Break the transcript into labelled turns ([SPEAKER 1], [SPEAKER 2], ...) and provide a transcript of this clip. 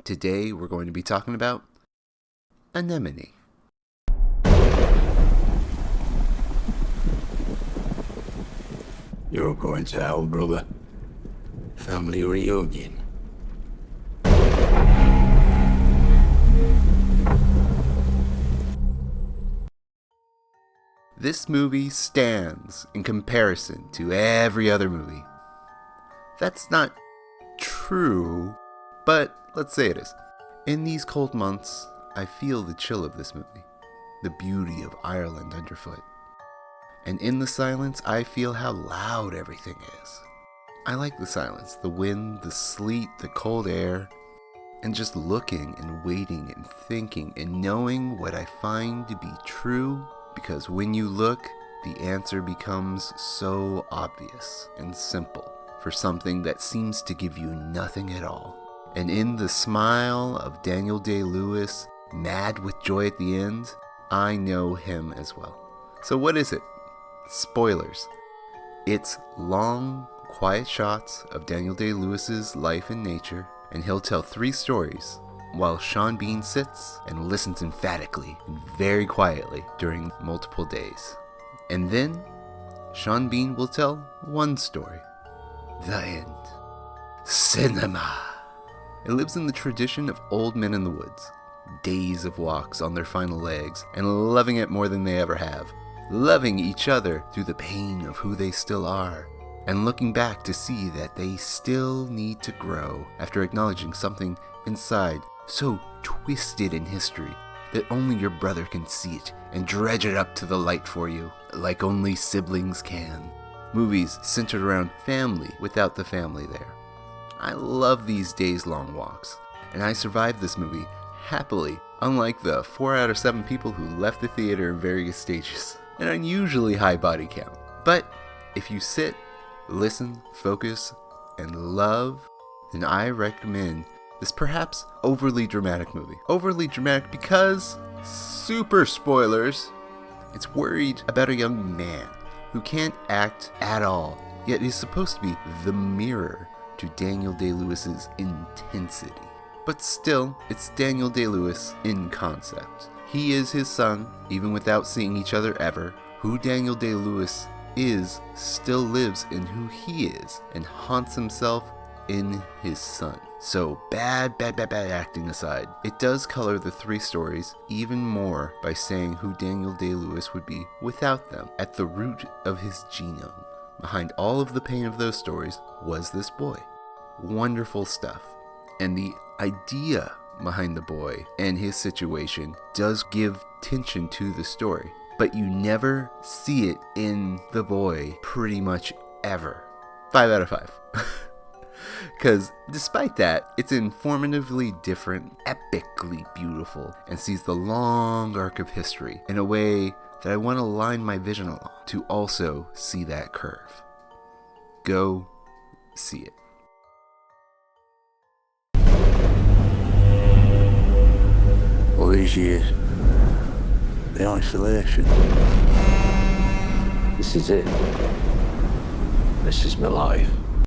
[SPEAKER 1] Today we're going to be talking about Anemone.
[SPEAKER 2] You're going to hell, brother. Family reunion.
[SPEAKER 1] This movie stands in comparison to every other movie. That's not true, but let's say it is. In these cold months, I feel the chill of this movie, the beauty of Ireland underfoot. And in the silence, I feel how loud everything is. I like the silence, the wind, the sleet, the cold air, and just looking and waiting and thinking and knowing what I find to be true, because when you look, the answer becomes so obvious and simple for something that seems to give you nothing at all. And in the smile of Daniel Day-Lewis, mad with joy at the end, I know him as well. So what is it? Spoilers. It's long, quiet shots of Daniel Day-Lewis's life and nature, and he'll tell 3 stories while Sean Bean sits and listens emphatically and very quietly during multiple days. And then Sean Bean will tell 1 story. The end. Cinema. It lives in the tradition of old men in the woods, days of walks on their final legs, and loving it more than they ever have, loving each other through the pain of who they still are, and looking back to see that they still need to grow after acknowledging something inside so twisted in history that only your brother can see it and dredge it up to the light for you, like only siblings can. Movies centered around family without the family there. I love these days-long walks, and I survived this movie happily, unlike the 4 out of 7 people who left the theater in various stages, an unusually high body count. But if you sit, listen, focus, and love, then I recommend this perhaps overly dramatic movie. Overly dramatic because, super spoilers, it's worried about a young man who can't act at all, yet is supposed to be the mirror to Daniel Day-Lewis's intensity. But still, it's Daniel Day-Lewis in concept. He is his son, even without seeing each other ever. Who Daniel Day-Lewis is still lives in who he is and haunts himself in his son. So bad acting aside, it does color the 3 stories even more by saying who Daniel Day-Lewis would be without them. At the root of his genome, behind all of the pain of those stories, was this boy. Wonderful stuff. And the idea behind the boy and his situation does give tension to the story, but you never see it in the boy pretty much ever. 5 out of 5. Because despite that, it's informatively different, epically beautiful, and sees the long arc of history in a way that I want to line my vision along to also see that curve. Go see it.
[SPEAKER 2] All these years, the isolation. This is it. This is my life.